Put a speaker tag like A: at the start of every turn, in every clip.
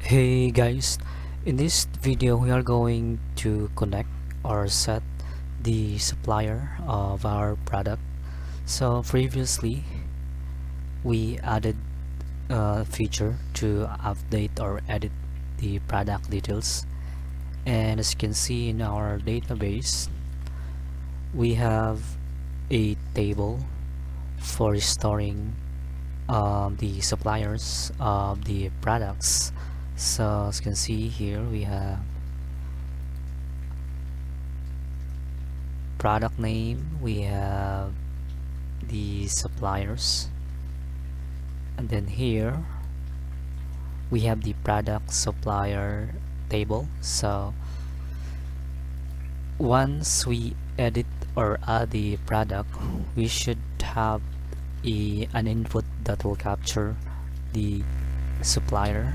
A: Hey guys, in this video we are going to connect or set the supplier of our product. So previously we added a feature to update or edit the product details, and as you can see in our database we have a table for storing the suppliers of the products. So as you can see here, we have product name, we have the suppliers, and then here we have the product supplier table. So once we edit or add the product, we should have an input that will capture the supplier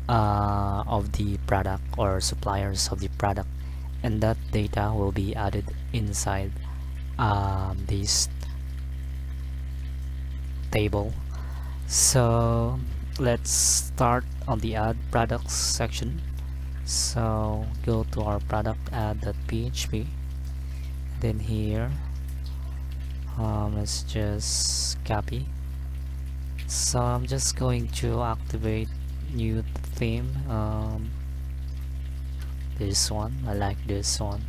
A: of the product or suppliers of the product, and that data will be added inside this table. So let's start on the add products section. So go to our product add.php, then here let's just copy. So I'm just going to activate new theme. This one, I like this one.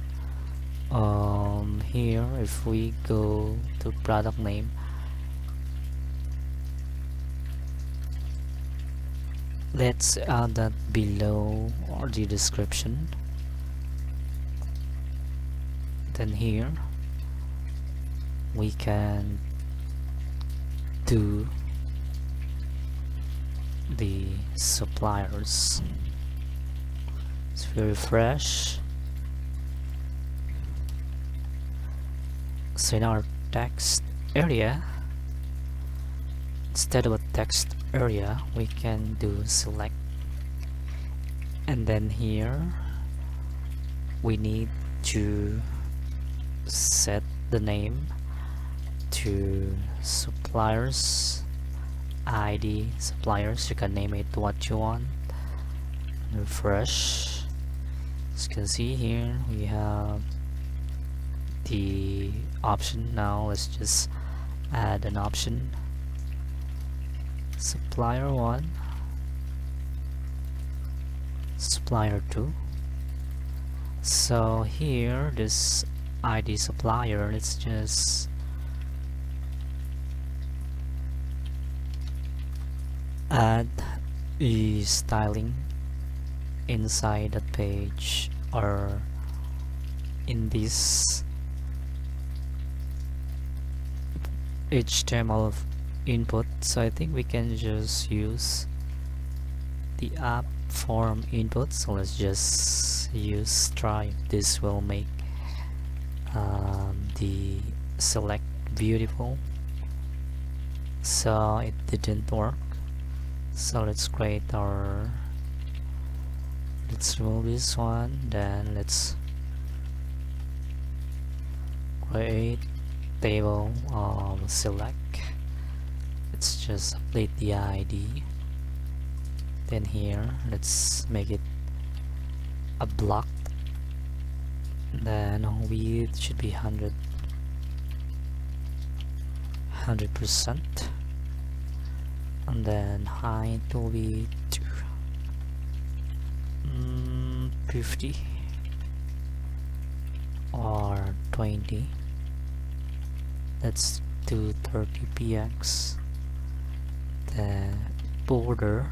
A: Here if we go to product name, let's add that below or the description. Then here we can do the suppliers. So we refresh. So in our text area, instead of a text area, we can do select, and then here we need to set the name to suppliers ID suppliers. You can name it what you want. Refresh. As you can see here, we have the option. Now let's just add an option. Supplier 1, supplier 2. So here, this ID supplier, let's just add a styling inside the page or in this HTML input. So I think we can just use the app form input. So let's just use stripe. This will make the select beautiful. So it didn't work. So let's create our, let's remove this one, then let's create table of select. Let's just update the ID. Then here let's make it a block, then width should be 100%, and then height will be 50 or 20. Let's do 30 px. The border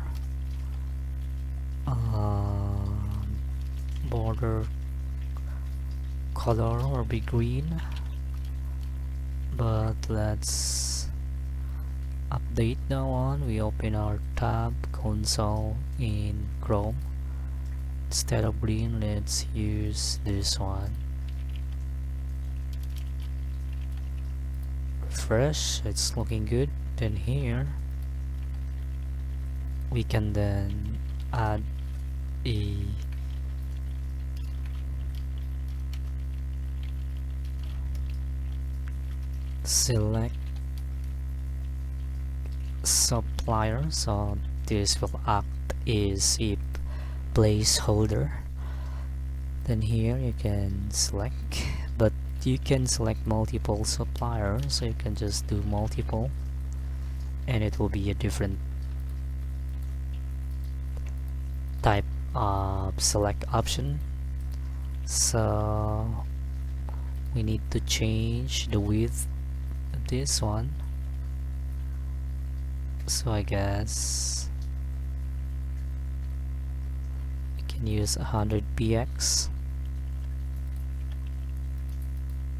A: color will be green, but let's update that one. We open our tab console in Chrome. Instead of green, let's use this one. Refresh, it's looking good. Then here we can then add a select supplier, so this will act is a placeholder. Then here you can select, but you can select multiple suppliers, so you can just do multiple and it will be a different type of select option. So we need to change the width of this one, so I guess you can use 100px.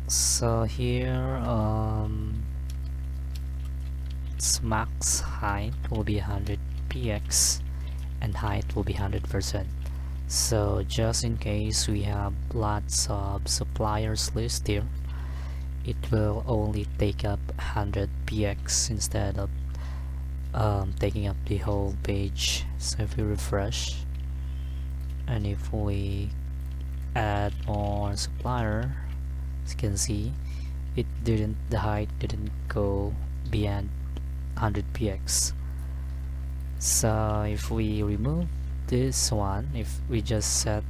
A: So here max height will be 100px and height will be 100%. So just in case we have lots of suppliers list here, it will only take up 100px instead of taking up the whole page. So if we refresh and if we add more supplier, as you can see, the height didn't go beyond 100px. So if we remove this one, if we just set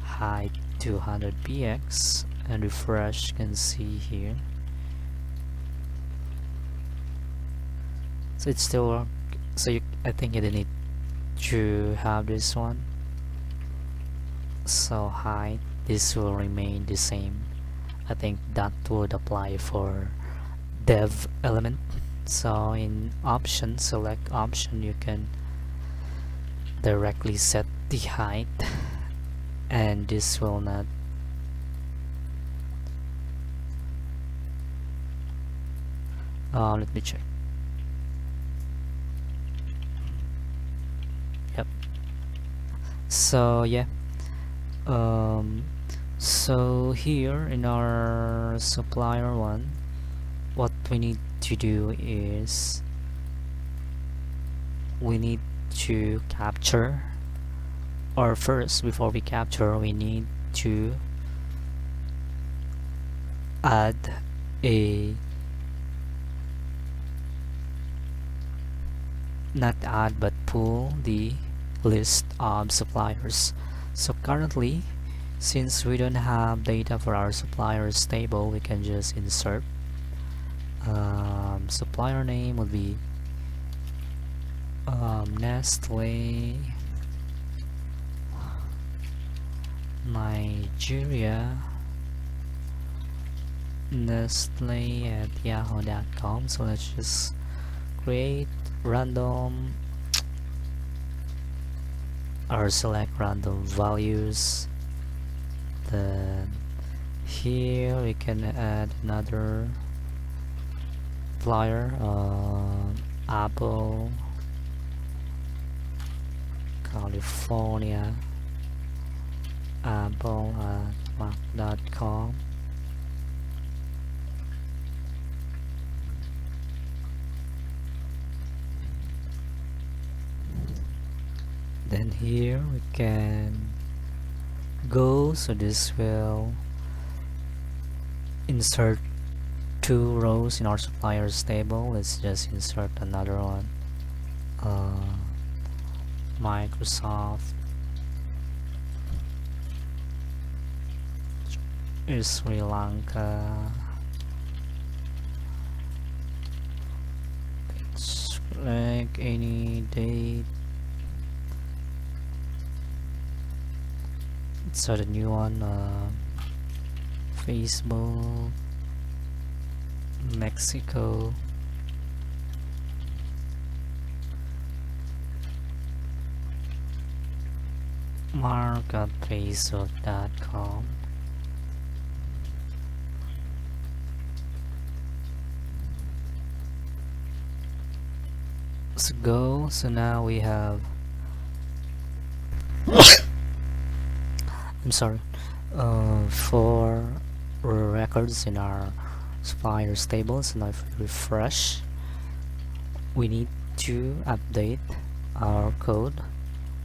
A: height to 100px and refresh, you can see here, so it's still I think you need to have this one. So height, this will remain the same. I think that would apply for dev element. So in option, select option, you can directly set the height and this will not let me check. Yep. So yeah, so here in our supplier one, what we need to do is we need to capture, or first before we capture we need to add a not add but pull the list of suppliers. So currently, since we don't have data for our suppliers table, we can just insert supplier name would be Nestle Nigeria, Nestle at yahoo.com. So let's just create random or select random values. Then here we can add another flyer, Apple California, Apple at mac.com. Then here we can go, so this will insert 2 rows in our suppliers table. Let's just insert another one, Microsoft Sri Lanka. Select any date. So the new one, Facebook, Mexico, marketplace.com. Let's go. So now we have I'm sorry, 4 records in our suppliers tables. Now if we refresh, we need to update our code.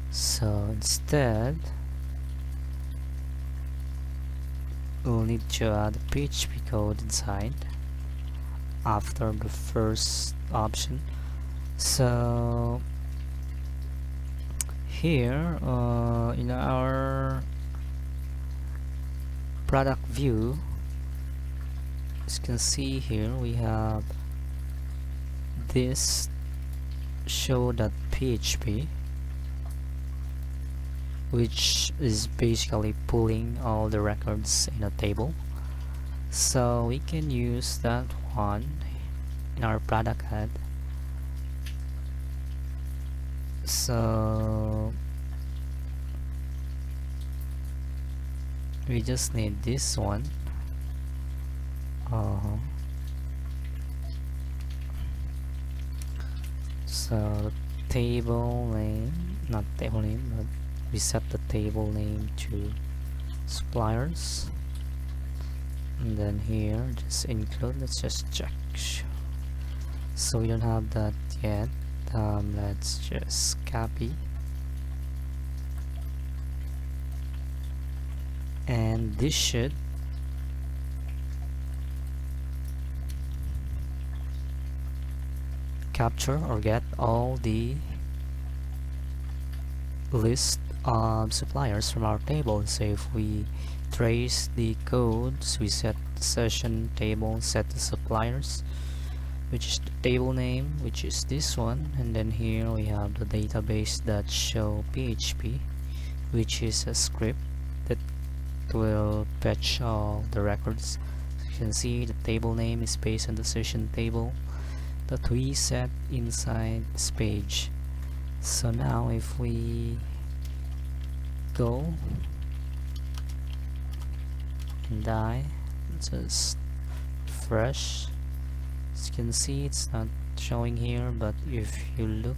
A: So instead we'll need to add a PHP code inside after the first option. So here in our product view, as you can see here, we have this show.php, which is basically pulling all the records in a table. So we can use that one in our product head. So we just need this one. So table name, not table name, but we set the table name to suppliers, and then here just include. Let's just check. So we don't have that yet. Let's just copy, and this should capture or get all the list of suppliers from our table. So if we trace the codes, we set the session table, set the suppliers, which is the table name, which is this one, and then here we have the database that show PHP, which is a script that will fetch all the records. As you can see, the table name is based on the session table that we set inside this page. So now if we go and just refresh, as you can see, it's not showing here, but if you look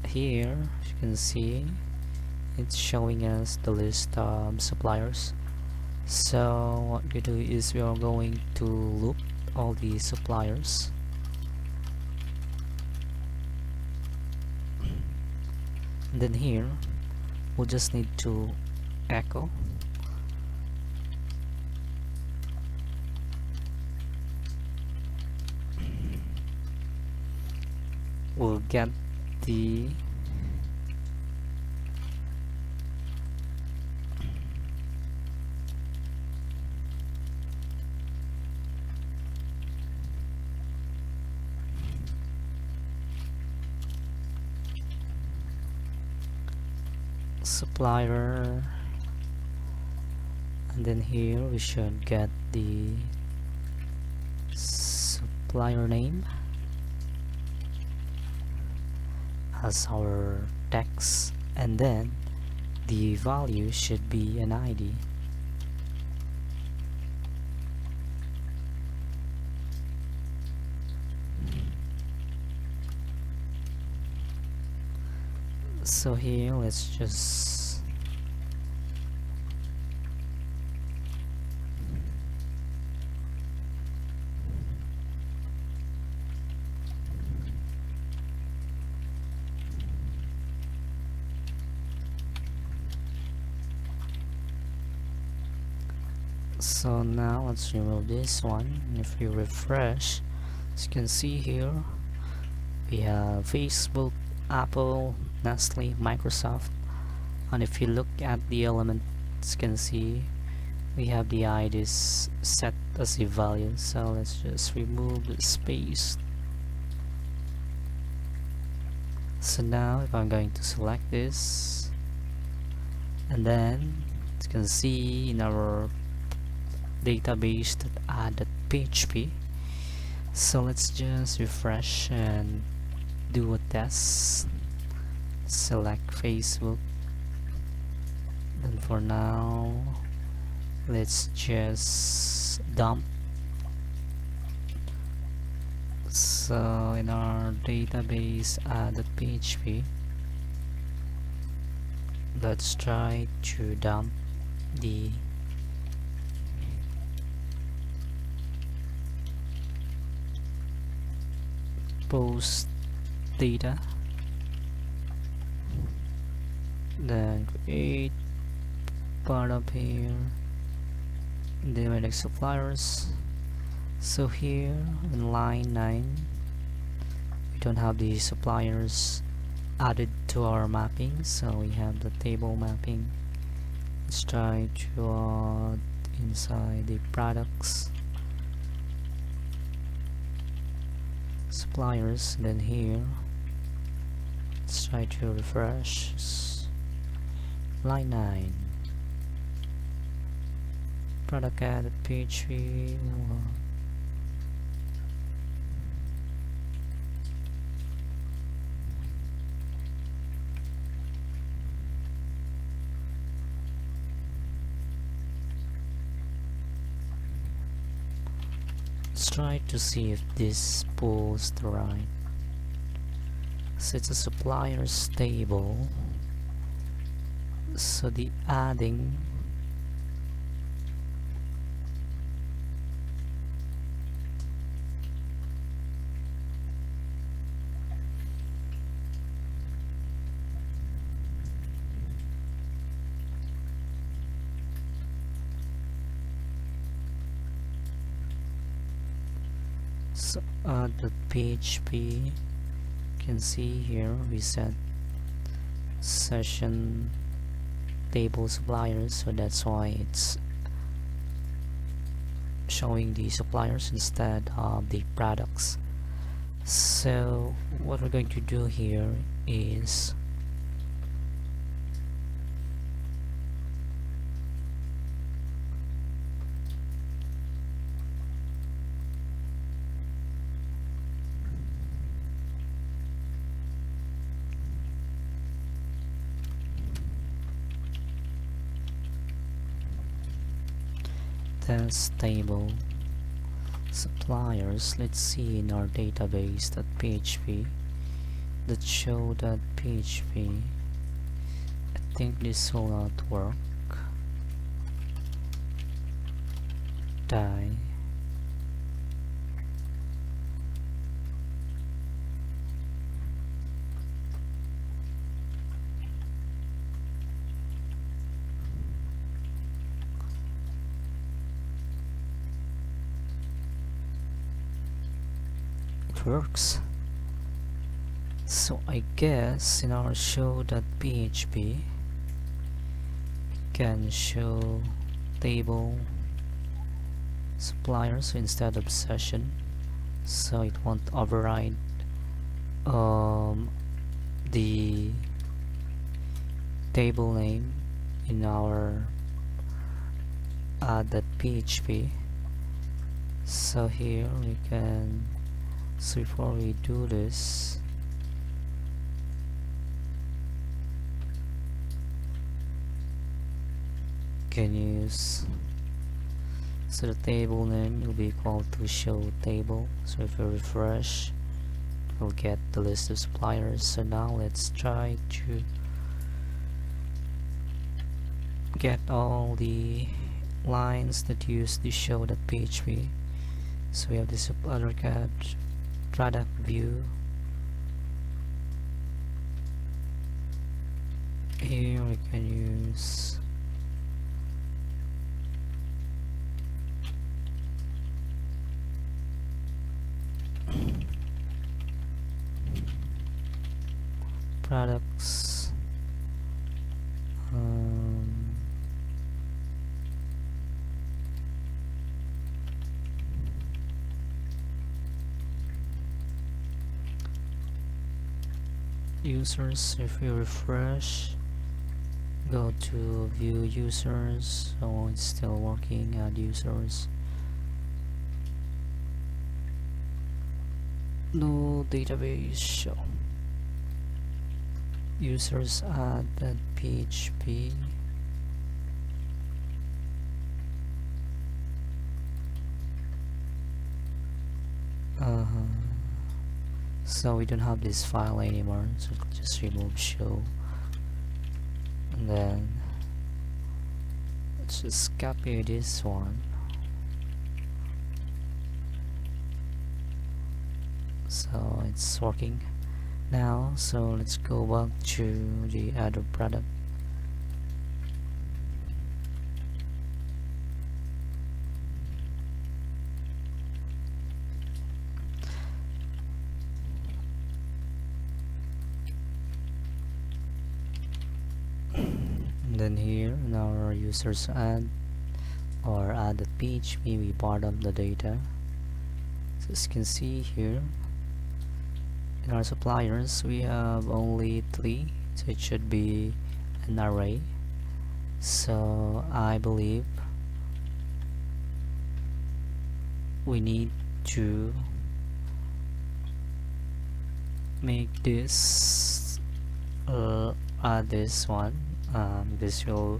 A: here, as you can see, it's showing us the list of suppliers. So what we do is we are going to loop all the suppliers, and then here we'll just need to echo we'll get the supplier, and then here we should get the supplier name as our text, and then the value should be an ID. So here let's just so now let's remove this one, and if we refresh, as you can see here, we have Facebook, Apple, Nestle, Microsoft, and if you look at the elements, you can see we have the IDs set as a value. So let's just remove the space. So now if I'm going to select this, and then you can see in our database that added PHP. So let's just refresh and do a test. Select Facebook, and for now let's just dump. So in our database added PHP, let's try to dump the post data, then create part up here, then we next suppliers. So here in line 9 we don't have the suppliers added to our mapping. So we have the table mapping. Let's try to add inside the products, suppliers, then here let's try to refresh line 9, product added PHP. Let's try to see if this pulls the right. So it's a suppliers table. So the adding so the PHP, you can see here we set session table suppliers, so that's why it's showing the suppliers instead of the products. So what we're going to do here is test table suppliers. Let's see in our database that PHP that show that PHP. I think this will not work. Die. Works. So I guess in our show.php can show table suppliers instead of session, so it won't override the table name in our add.php. So here we can, so before we do this, can use, so the table name will be equal to show table. So if we refresh, we'll get the list of suppliers. So now let's try to get all the lines that use the show.php. So we have this other cat product view. Here we can use products, users. If we refresh, go to view users, so it's still working. Add users, no database show users add that PHP. So we don't have this file anymore, so just remove show, and then let's just copy this one. So it's working now. So let's go back to the other product. And then here in our users add or add.php, we bottom the data. So as you can see here, in our suppliers we have only 3, so it should be an array. So I believe we need to make this add this one. This will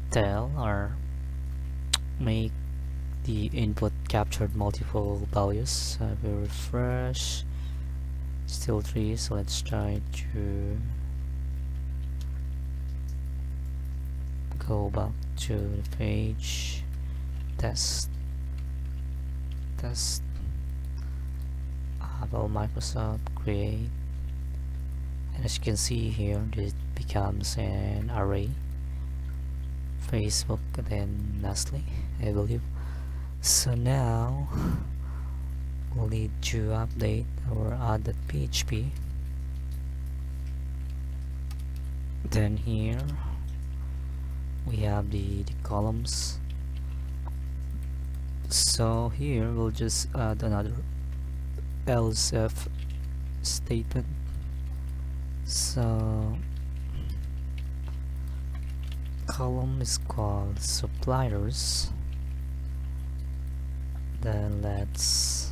A: tell or make the input captured multiple values. If we refresh, still 3, so let's try to go back to the page. Test Apple, Microsoft, create, and as you can see here, this becomes an array. Facebook, and then lastly, I believe. So now we'll need to update our add.php. Then here we have the columns. So here we'll just add another else if statement. So column is called suppliers. Then let's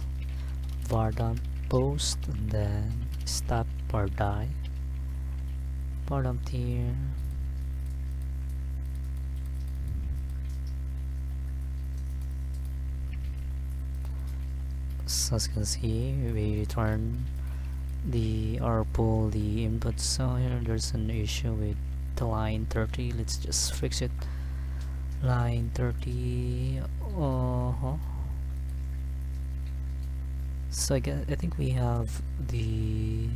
A: bottom post, and then stop or die bottom tier. So as you can see, we return the or pull the input. So here there's an issue with the line 30. Let's just fix it. Line 30. So I think we have the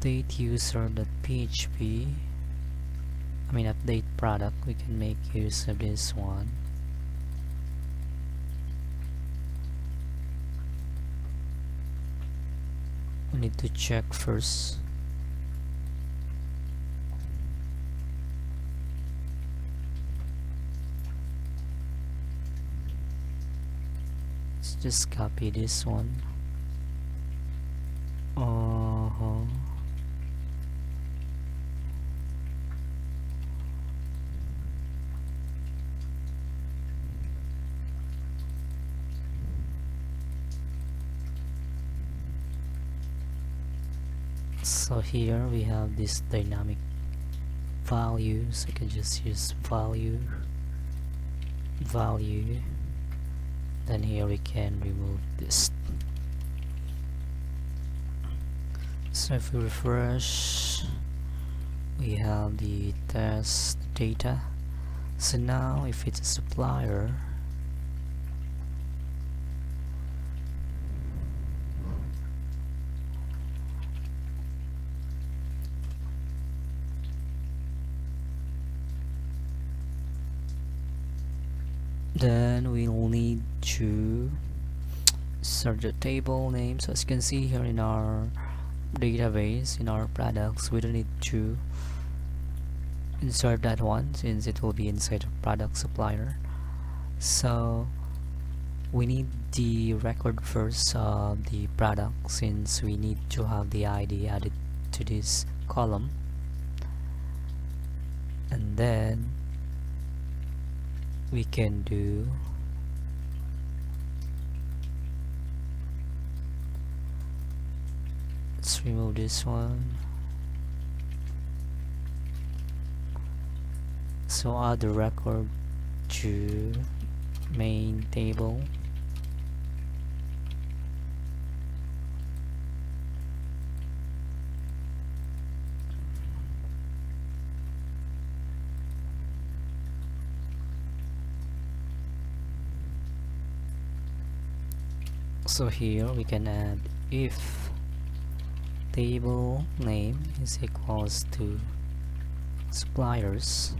A: update user.php. I mean update product. We can make use of this one. We need to check first. Let's just copy this one. So here we have this dynamic value, so I can just use value. Then here we can remove this. So if we refresh, we have the test data. So now if it's a supplier, then we'll need to search the table name. So as you can see here in our database, in our products, we don't need to insert that one since it will be inside of product supplier. So we need the record first of the product, since we need to have the ID added to this column, and then we can do let's remove this one. So add the record to main table. So here we can add if table name is equals to suppliers,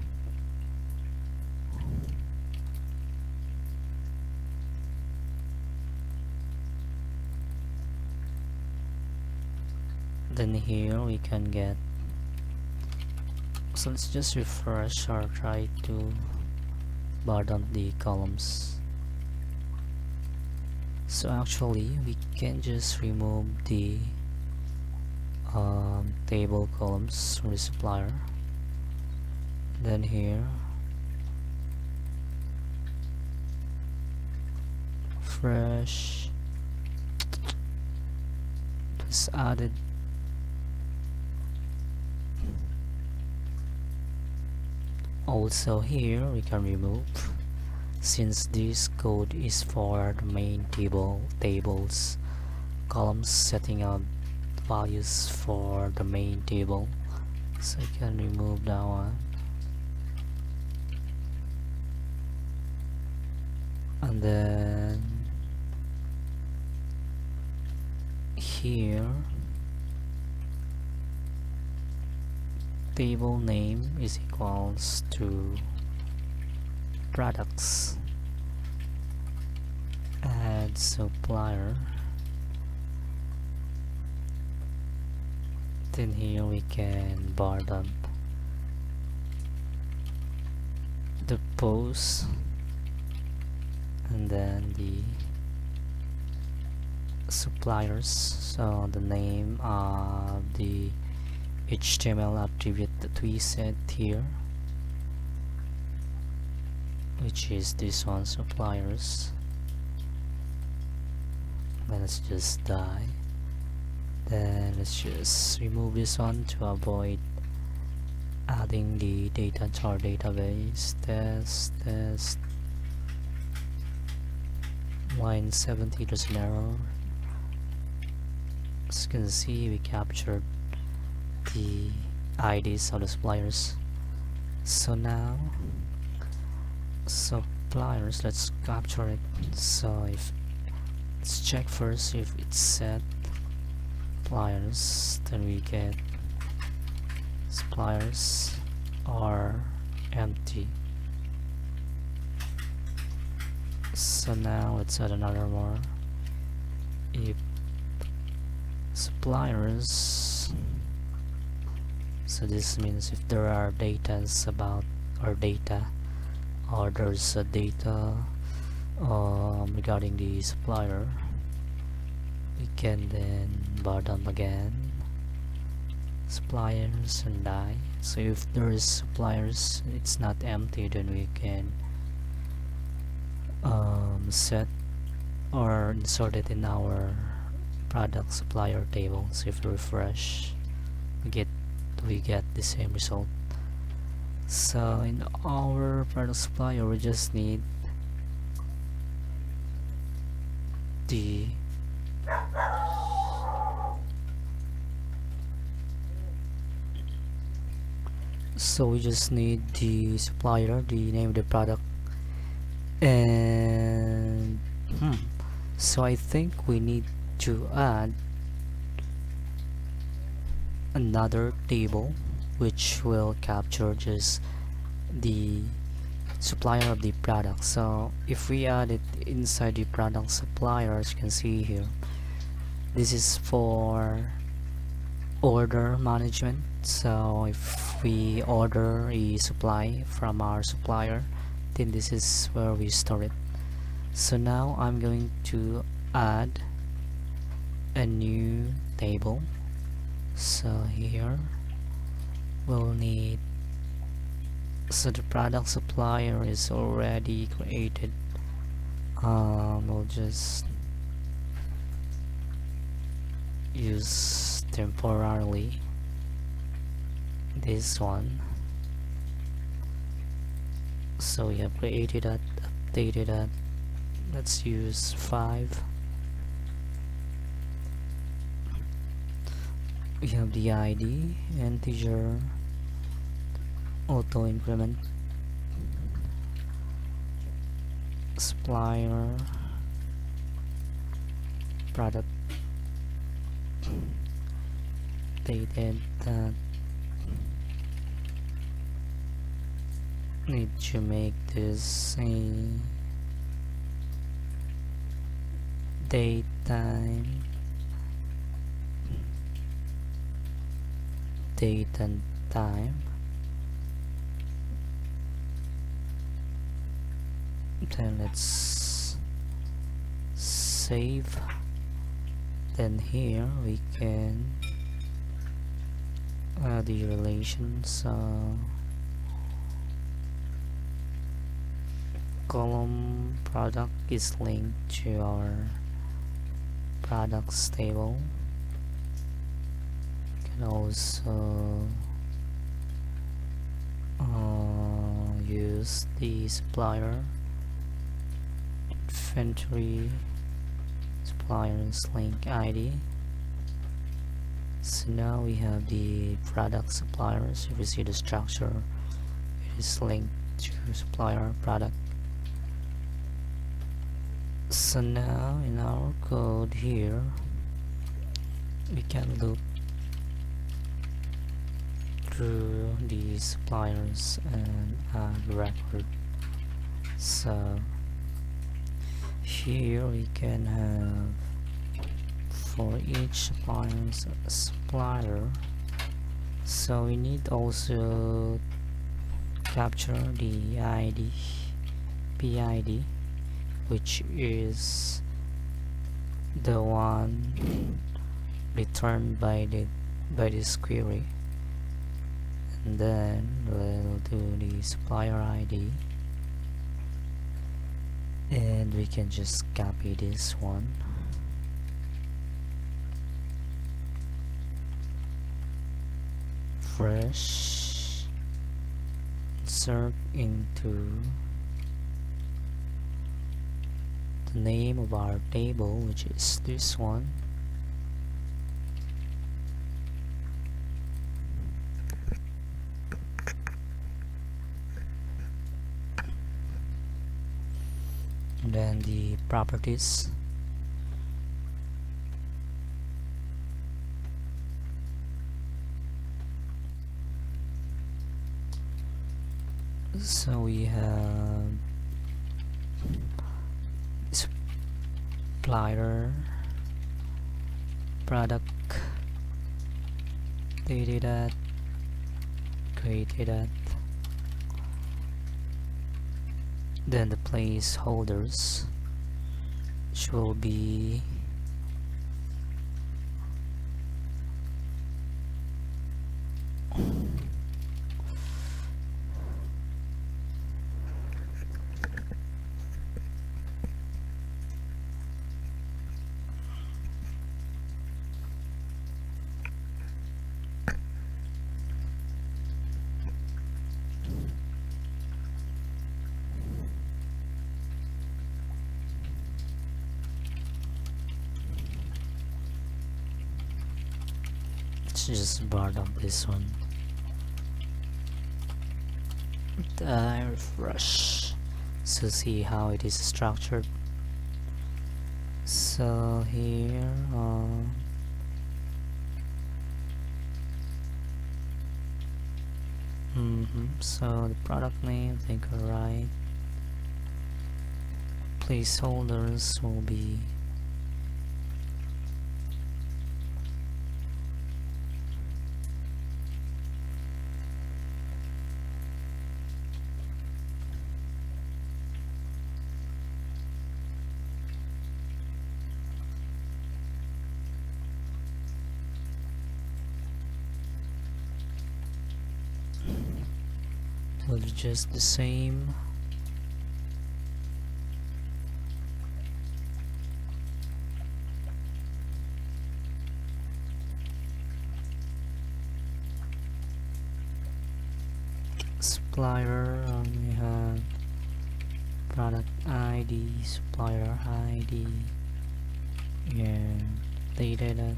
A: then here we can get So let's just refresh or try to bar down the columns. So actually we can just remove the table columns from the supplier. Then here fresh is added. Also here we can remove, since this code is for the main tables columns, setting up values for the main table, so I can remove that one. And then here table name is equals to products, add supplier, then here we can bar dump the post, and then the suppliers, so the name of the HTML attribute that we set here, which is this one, suppliers. Then let's just die. Then let's just remove this one to avoid adding the data to our database. Test line 70, there's an error. As you can see, we captured the IDs of the suppliers. So now suppliers, let's capture it. So if let's check first if it's set suppliers, then we get suppliers are empty. So now let's add another more. If suppliers, so this means if there are data about our data, or there's a data regarding the supplier, we can then bar down again suppliers and die. So if there is suppliers, it's not empty, then we can set or insert it in our product supplier table. So if we refresh, we get the same result. So in our product supplier, we just need the supplier, the name of the product, and so I think we need to add another table which will capture just the supplier of the product. So if we add it inside the product supplier, as you can see here, this is for order management. So if we order a supply from our supplier, then this is where we store it. So now I'm going to add a new table. So here we'll need, so the product supplier is already created. We'll just use temporarily this one. So we have created that, updated that. Let's use 5. We have the ID, integer, auto increment, supplier, product, dated that. Need to make this a date time, date and time, then let's save. Then here we can add the relations, column product is linked to our products table. You can also use the supplier inventory suppliers link ID. So now we have the product suppliers. If you see the structure, it is linked to supplier product. So now in our code here, we can loop through the suppliers and add record. So here we can have for each supplier. So we need also capture the ID PID, which is the one returned by this query, and then we'll do the supplier ID, and we can just copy this one, fresh, insert into the name of our table, which is this one, and then the properties. So we have supplier product, created that, then the placeholders, which will be just part of this one. I refresh to see how it is structured. So here so the product name, I think, alright. Placeholders will be just the same. Supplier, we have product ID, supplier ID, and data.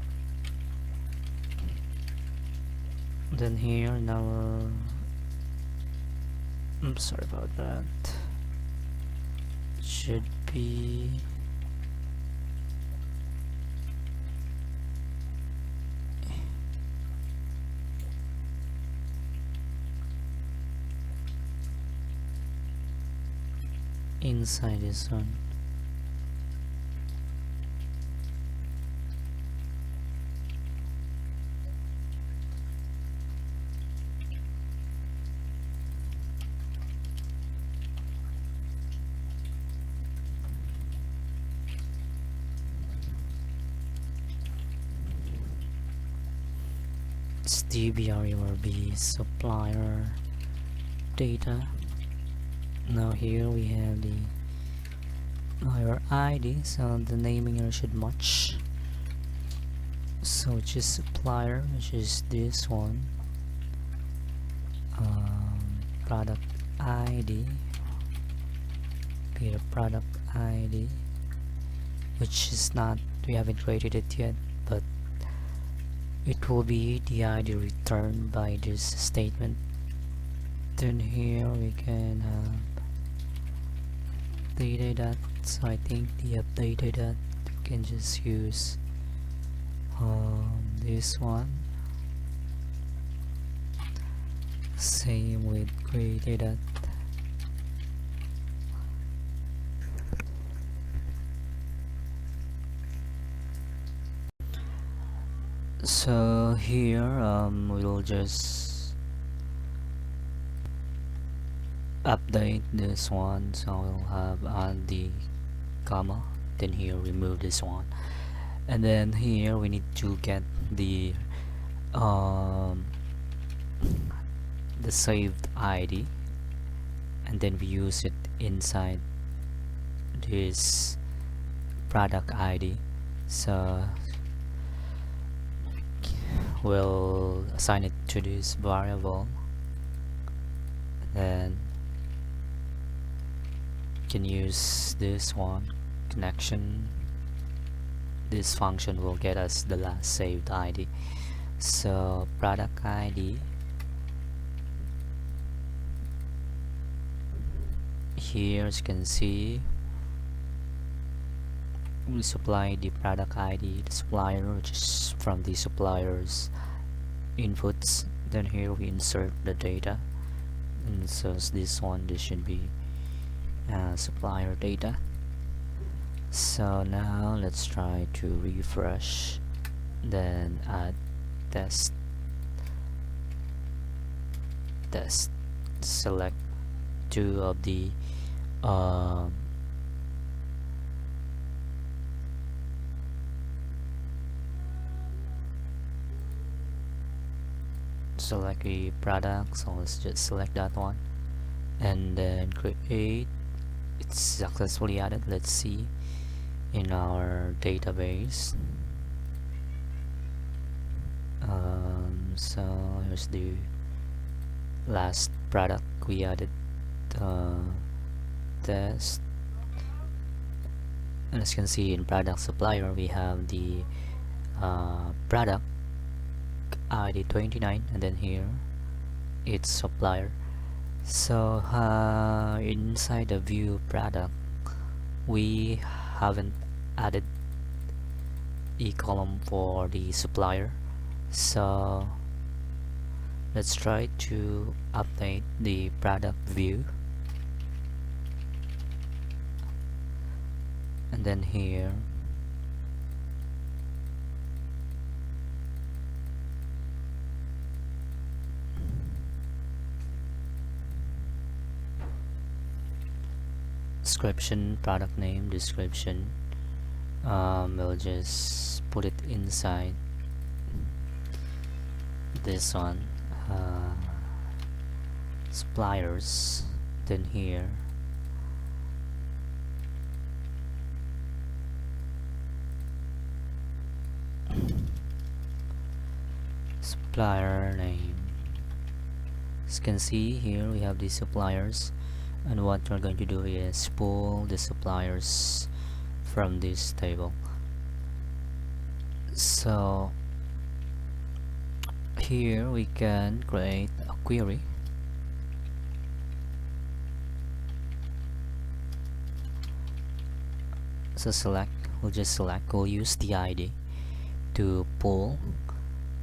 A: Then here in our I'm sorry about that. Should be inside this one. It's dbrurb supplier data. Now here we have the our ID, so the naming here should match. So which is supplier, which is this one. Product ID, be the product ID, which is not, we haven't created it yet, but it will be the ID returned by this statement. Then here we can have data dot, so I think the updated dot we can just use this one. Same with created dot. So here we'll just update this one, so we'll have add the comma, then here remove this one, and then here we need to get the saved ID, and then we use it inside this product ID. So we'll assign it to this variable, then can use this one connection. This function will get us the last saved ID. So product ID, here as you can see we supply the product ID, the supplier, which is from the supplier's inputs. Then here we insert the data, and so this one, this should be supplier data. So now let's try to refresh, then add test, select two of the select a product, so let's just select that one, and then create. It's successfully added. Let's see in our database. So here's the last product we added, test, and as you can see in product supplier we have the product ID 29, and then here it's supplier. So inside the view product we haven't added a column for the supplier, so let's try to update the product view, and then here description, product name, description, we'll just put it inside this one, suppliers, then here supplier name. As you can see here we have the suppliers, and what we're going to do is pull the suppliers from this table. So here we can create a query, so we'll use the ID to pull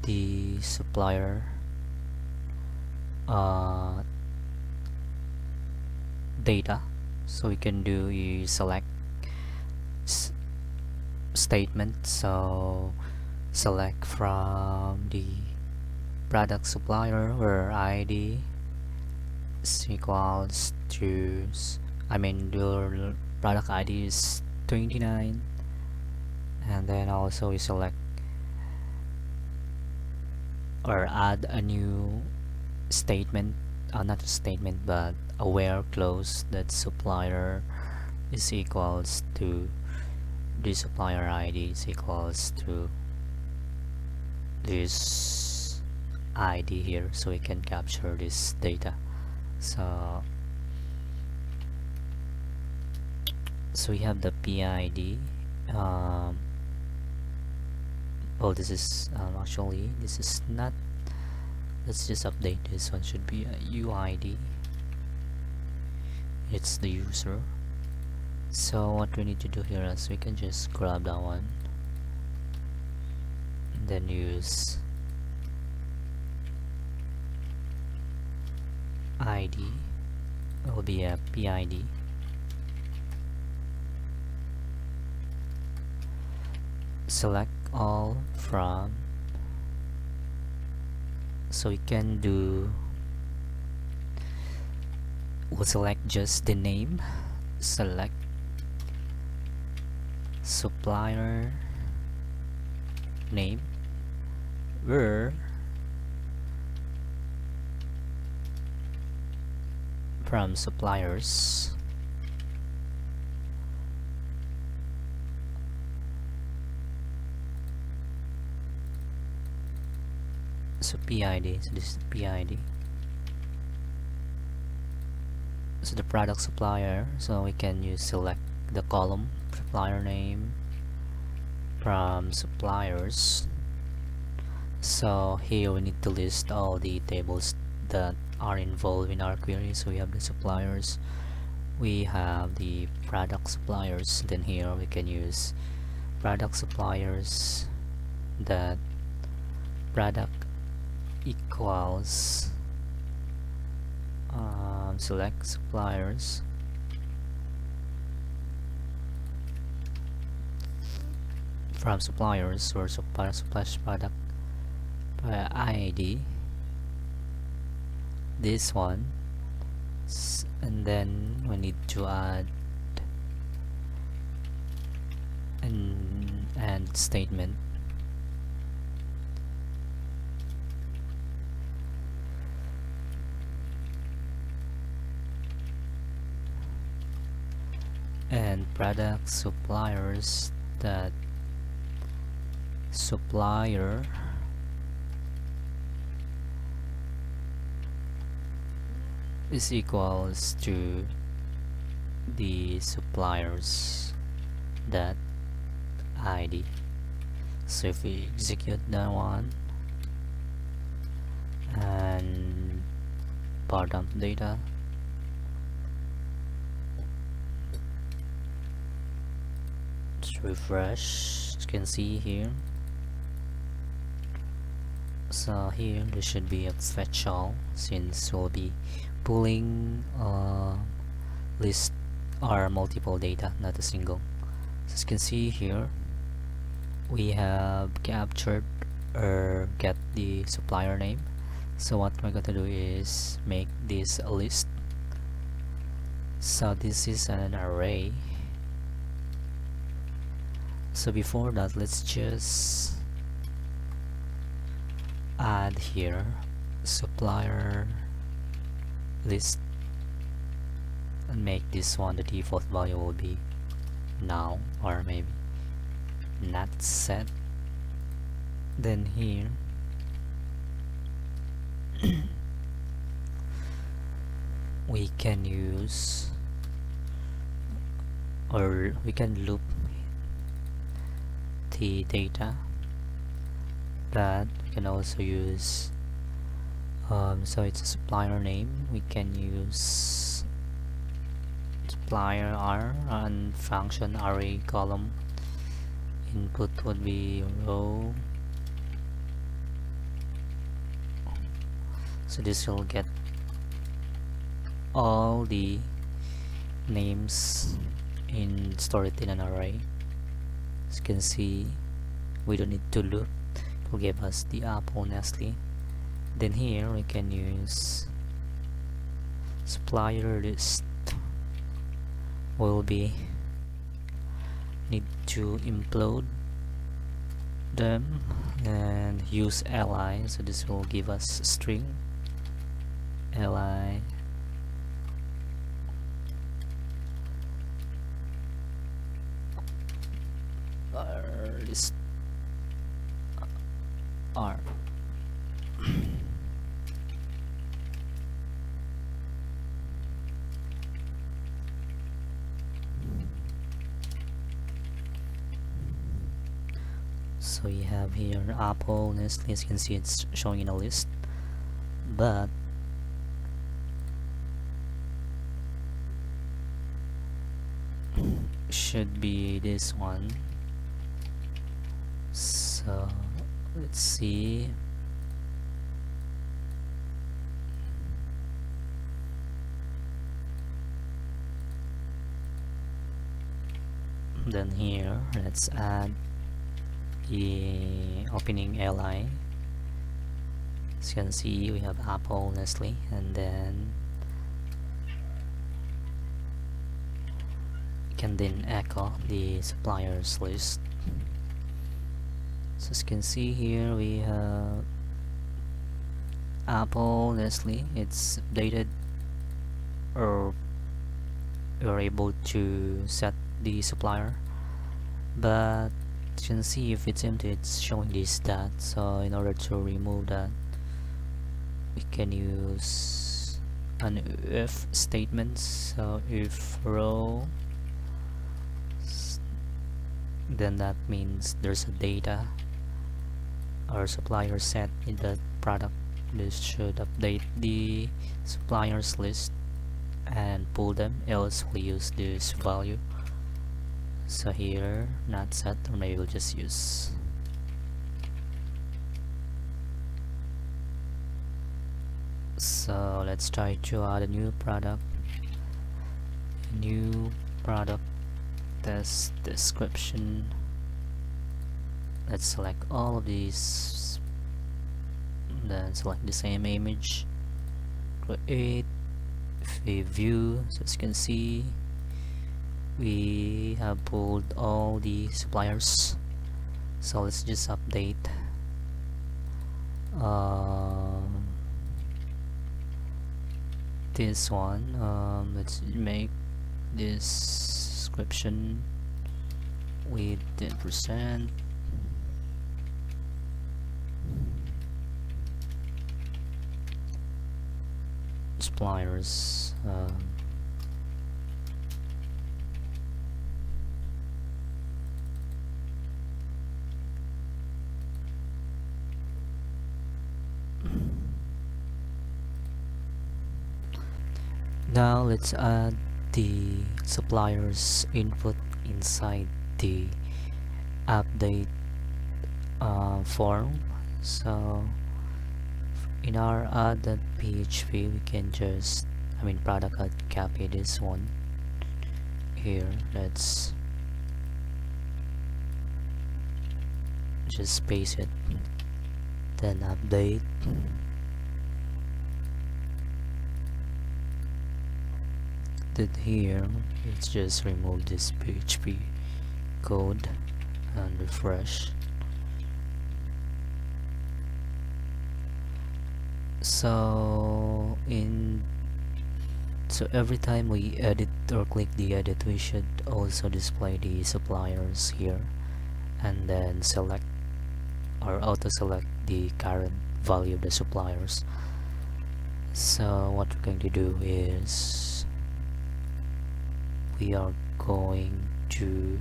A: the supplier data. So we can do a select statement, so select from the product supplier where ID is equals to, your product ID is 29, and then also we select or add a new statement, not a statement but a where clause that supplier is equals to the supplier ID is equals to this ID here, so we can capture this data. So we have the PID. Oh, this is actually this is not. Let's just update this one. Should be a UID. It's the user. So what we need to do here is we can just grab that one and then use ID. It will be a PID. Select all from, so we can do, we'll select just the name, select supplier name, where from suppliers, so PID, so this is the PID, so the product supplier, so we can use select the column supplier name from suppliers. So here we need to list all the tables that are involved in our query. So we have the suppliers, we have the product suppliers, then here we can use product suppliers that product equals select suppliers from suppliers or supplier slash product by ID, this one, and then we need to add an and statement, and product suppliers that supplier is equals to the suppliers that ID. So if we execute that one and bar dump data, just refresh, you can see here. So here there should be a fetch all, since we'll be pulling list or multiple data, not a single. So as you can see here, we have captured or get the supplier name. So what we're going to do is make this a list. So this is an array. So before that, let's just add here supplier list and make this one the default value will be now, or maybe not set. Then here we can use, or we can loop the data, that we can also use so it's a supplier name, we can use supplier r and function array column, input would be row, so this will get all the names in store it in an array. As you can see, we don't need to loop, it will give us the Apple Nestle. Then here we can use supplier list, will be need to implode them and use li, so this will give us string li list r. So you have here Apple, Nestle. As you can see, it's showing in a list, but should be this one. So let's see. Then here, let's add the opening li. As you can see, we have Apple, Nestle, and then you can then echo the suppliers list. So as you can see here, we have Apple, Nestle. It's updated, or you're able to set the supplier, but you can see if it's empty, it's showing this stat. So in order to remove that, we can use an if statement. So if row, then that means there's a data or supplier set in the product. This should update the suppliers list and pull them, else we use this value. So here, not set, or maybe we'll just use so let's try to add a new product test description. Let's select all of these, then select the same image, create, if we view, so as you can see, we have pulled all the suppliers. So let's just update this one. Let's make this description with 10%. Suppliers, now let's add the suppliers input inside the update form. So in our add.php, we can just, product, copy this one here. Let's just paste it, then update, then here let's just remove this PHP code and refresh. So every time we edit or click the edit, we should also display the suppliers here, and then select or auto select the current value of the suppliers. So what we're going to do is we are going to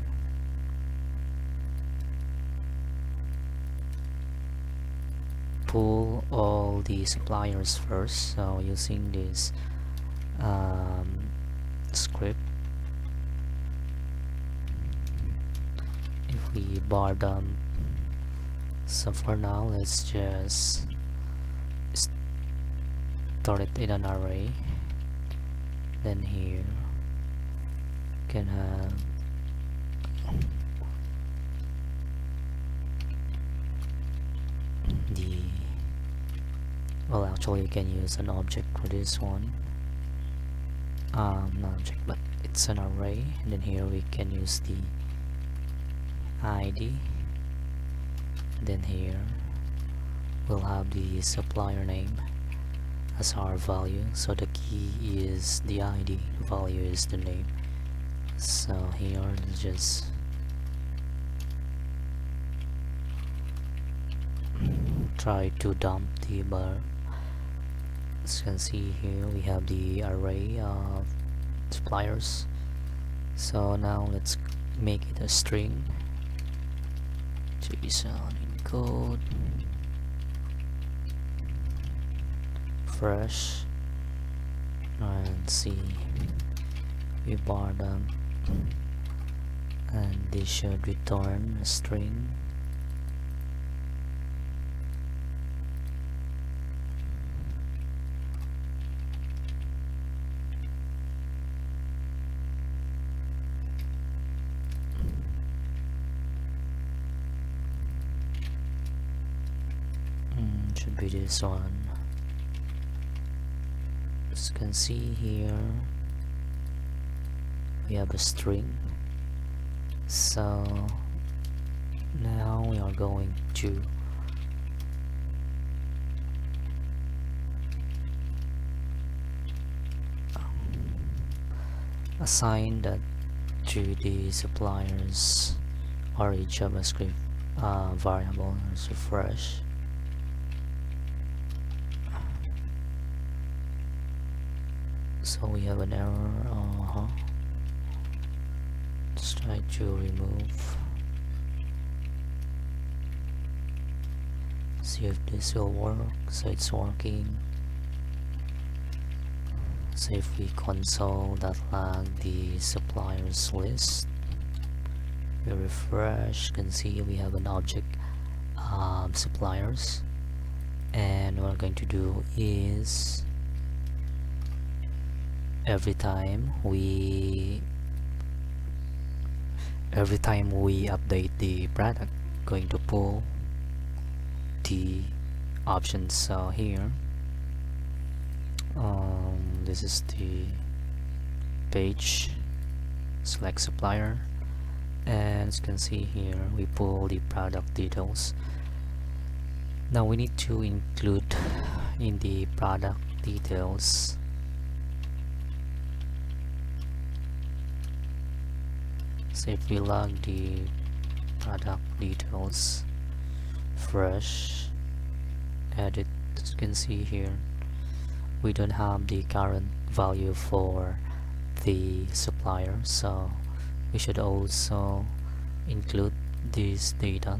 A: pull all the suppliers first. So using this script, if we bar dump, so for now let's just store it in an array. Then here you can have the, well, actually you can use an object for this one, not object, but it's an array. And then here we can use the id Then here we'll have the supplier name as our value, so the key is the ID, value is the name. So here let's just try to dump the bar. As you can see here, we have the array of suppliers. So now let's make it a string. JSON encode fresh, and see we bar them, and this should return a string. Should be this one. As you can see here, we have a string. So now we are going to assign that to the suppliers or a JavaScript variable. Let's refresh. So we have an error. Let's try to remove. See if this will work. So it's working. So if we console.log the suppliers list, we refresh, you can see we have an object suppliers, and what we're going to do is every time we update the product, going to pull the options. So here this is the page, select supplier, and as you can see here we pull the product details. Now we need to include in the product details so if we log the product details fresh, edit, as you can see here we don't have the current value for the supplier, so we should also include this data.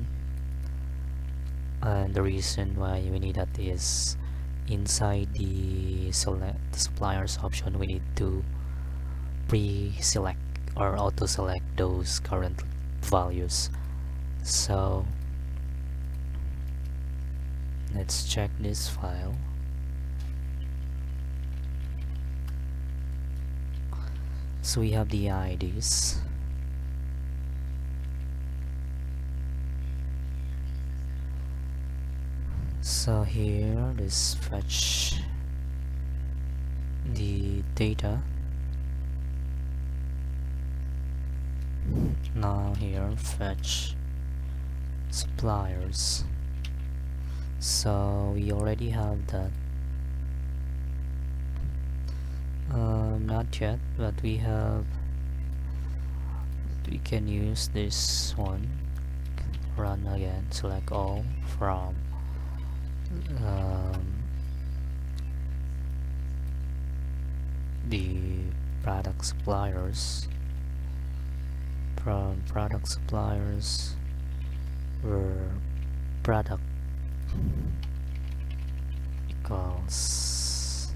A: And the reason why we need that is inside the select the suppliers option we need to pre-select or auto-select those current values. So let's check this file. So we have the IDs. So here let's fetch the data. Now here fetch suppliers. So we already have that. Not yet, but we can use this one. Run again, select all from the product suppliers. From product suppliers where product equals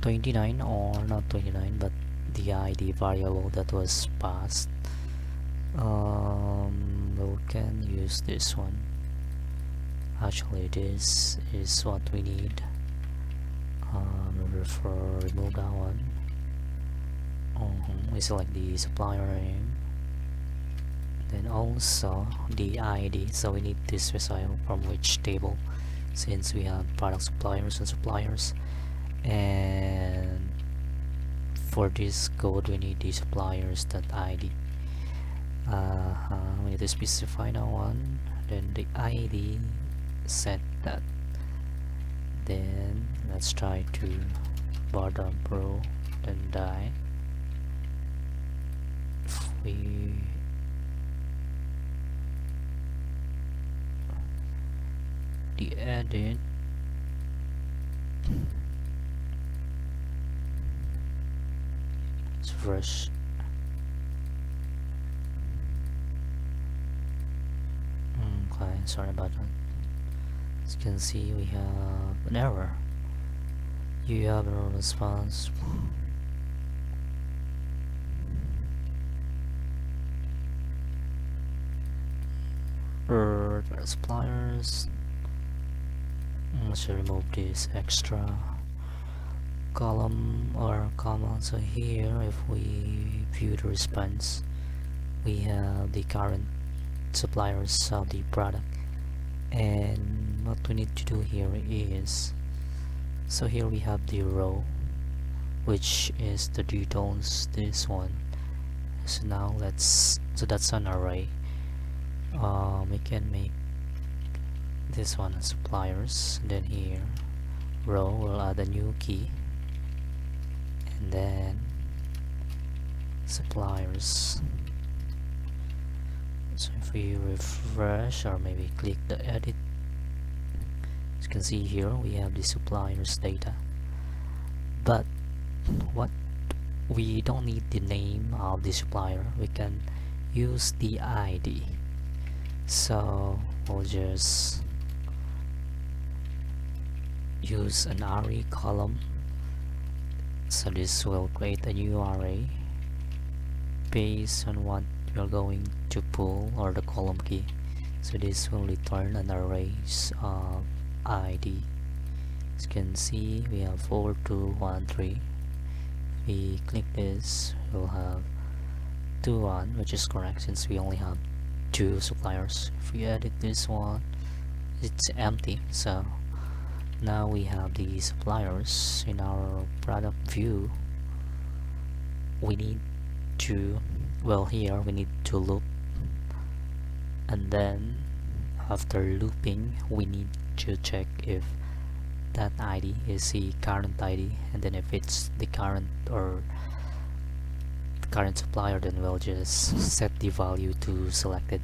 A: 29, or not 29 but the ID variable that was passed. We can use this one. Actually this is what we need. Remove that one. We select the supplier name, then also the ID, so we need to specify from which table since we have product suppliers and suppliers, and for this code we need the suppliers.id. we need to specify that one, then the ID set that. Then let's try to bottom row, then die. If we de-edit, let's refresh. Okay, sorry about that. As you can see, we have an error. You have no response. Suppliers. Let's remove this extra column or comma. So here, if we view the response, we have the current suppliers of the product, and what we need to do here is, so here we have the row, which is the details, this one. So now so that's an array. We can make this one suppliers, then here row, we'll add a new key, and then suppliers. So if we refresh or maybe click the edit, as you can see here we have the suppliers data, but what we don't need the name of the supplier, we can use the ID. So we'll just use an array column. So this will create a new array based on what you're going to pull, or the column key. So this will return an array of ID. As you can see, we have 4213. If we click this, we'll have 21, which is correct since we only have 2 suppliers. If we edit this one, it's empty. So now we have the suppliers in our product view. We need to, well, here we need to loop, and then after looping we need to check if that ID is the current ID, and then if it's the current or the current supplier, then we'll just set the value to selected.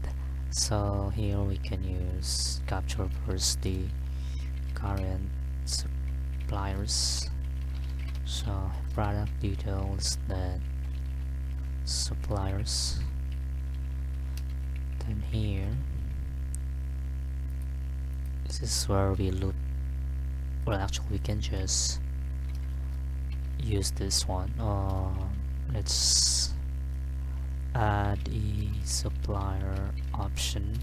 A: So here we can use capture first the current suppliers. So product details, then suppliers, then here this is where we loop. Well, actually we can just use this one. Let's add a supplier option,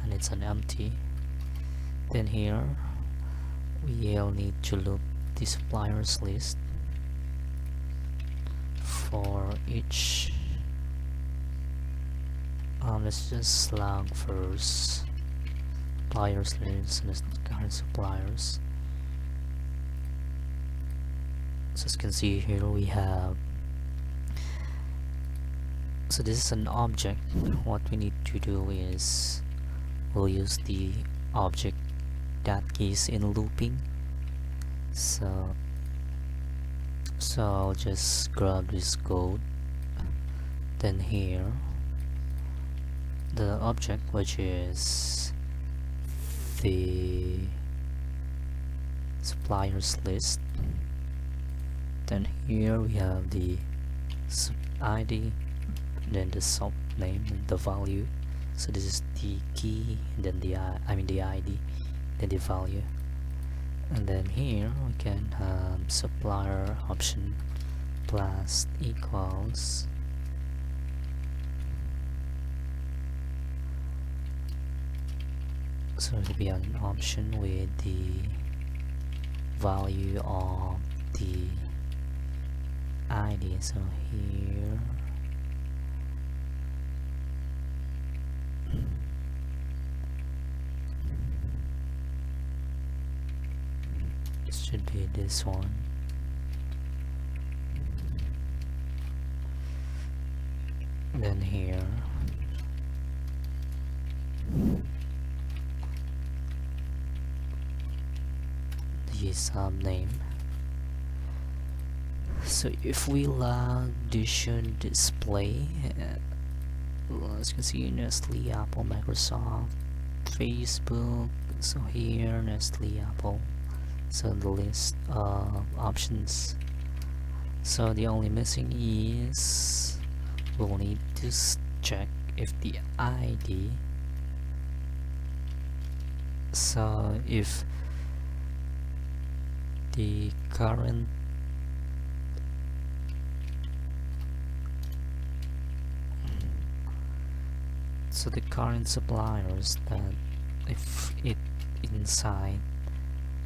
A: and it's an empty. Then here we'll need to loop the suppliers list for each. Let's just slug first suppliers list and current suppliers. So as you can see here we have, so this is an object. What we need to do is we'll use the object that is in looping. So I'll just grab this code, then here the object, which is the suppliers list, then here we have the ID, then the sub name and the value. So this is the key, and then the ID, then the value. And then here we can have supplier option plus equals so it will be an option with the value of the ID. So here it should be this one. Then here the subname. So if we log, this should display as you can see Nestle, Apple, Microsoft, Facebook. So here Nestle, Apple, so the list of options. So the only missing is we'll need to check if the ID, so if the current suppliers, that if it inside,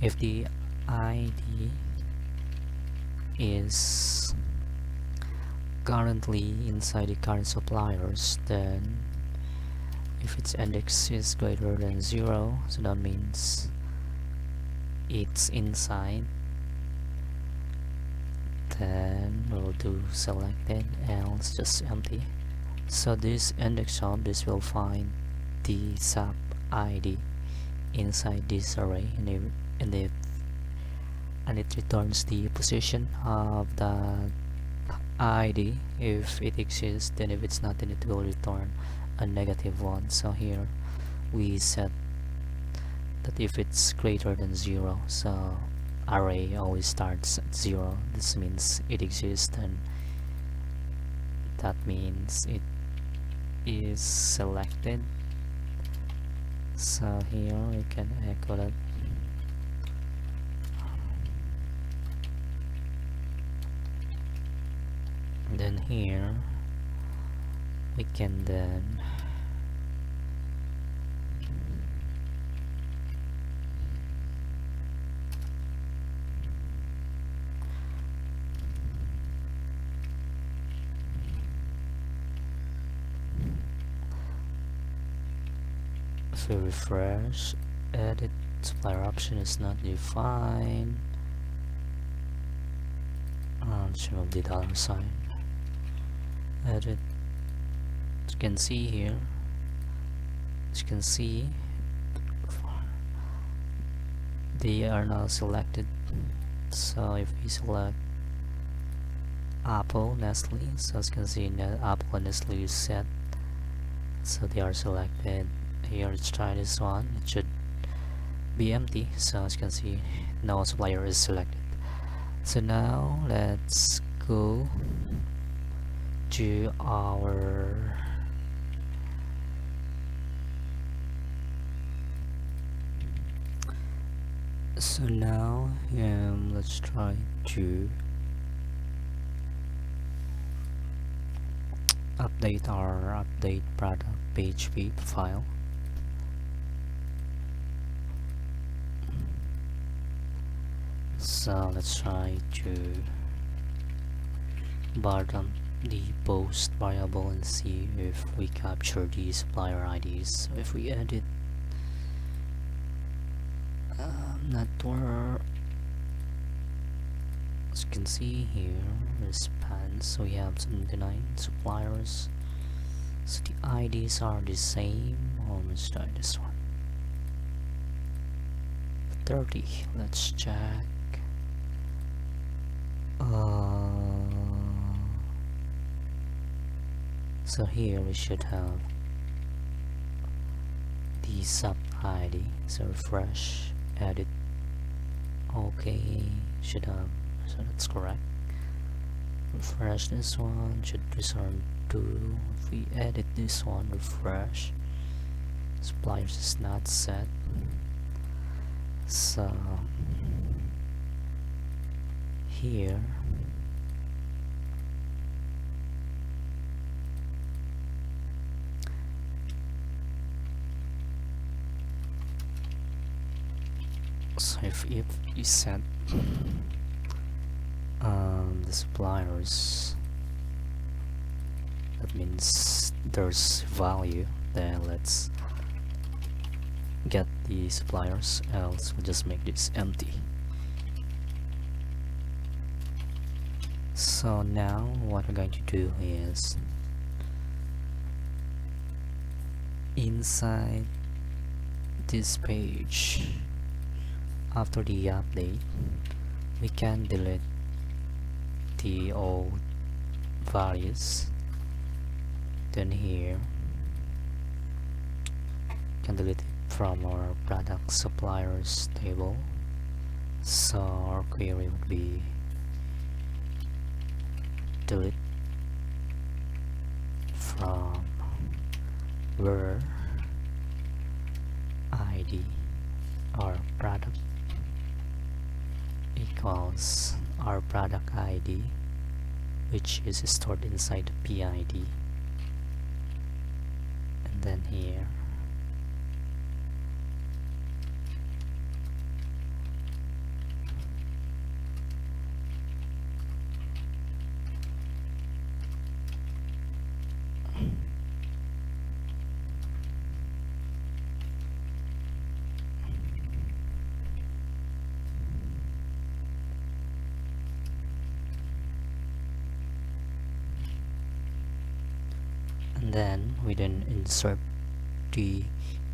A: if the ID is currently inside the current suppliers, then if its index is greater than 0, so that means it's inside, then we'll do selected, else just empty. So this index of this will find the sub ID inside this array, and it returns the position of the ID if it exists. Then if it's not, then it will return a negative one. So here we set that if it's greater than 0, so array always starts at 0. This means it exists, and that means it is selected. So here we can echo that. Then here we can then if we refresh, edit supplier option is not defined, show the $sign, edit. As you can see here, as you can see, they are now selected. So if we select Apple, Nestle, so as you can see, Apple and Nestle is set, so they are selected. Here let's try this one, it should be empty. So as you can see, no supplier is selected. So now let's go to our let's try to update our product PHP file. So let's try to bottom the post variable and see if we capture the supplier IDs. So if we edit network, as you can see here, response, so we have 79 suppliers, so the IDs are the same. Let's try this one, 30. Let's check. So here we should have the sub ID. So refresh, edit, okay, should have, so that's correct. Refresh this one, should return 2. If we edit this one, refresh, suppliers is not set. So here so if you set the suppliers, that means there's value, then let's get the suppliers, else we'll just make this empty. So now what we're going to do is inside this page, after the update, we can delete the old values. Then here can delete it from our product suppliers table. So our query would be delete from where ID or product equals our product ID, which is stored inside the PID, and then here and then we then insert the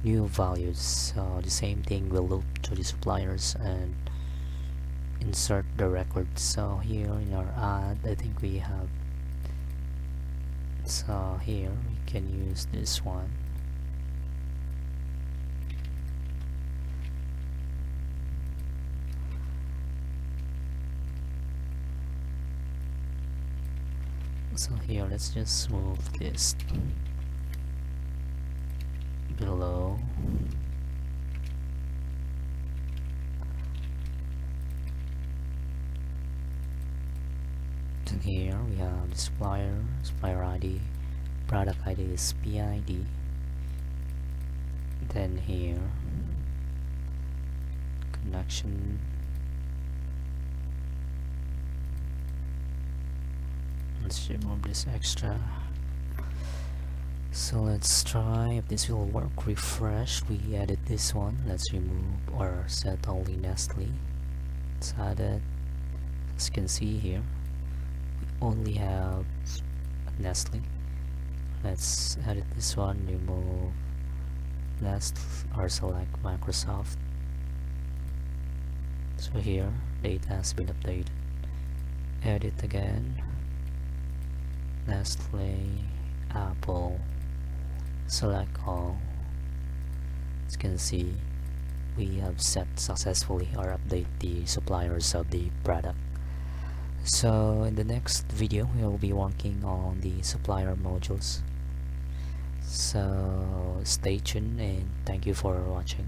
A: new values. So the same thing will loop to the suppliers and insert the record. So here in our add, I think we have, so here we can use this one. So here let's just move this below. Then here we have the supplier ID, product ID is PID. Then here connection, let's remove this extra. So let's try if this will work. Refresh, we added this one. Let's remove or set only Nestle. Let's add it. As you can see here, we only have Nestle. Let's edit this one, remove Nestle or select Microsoft. So here data has been updated. Edit again, Nestle, Apple, select all. As you can see, we have set successfully or update the suppliers of the product. So in the next video we will be working on the supplier modules. So stay tuned and thank you for watching.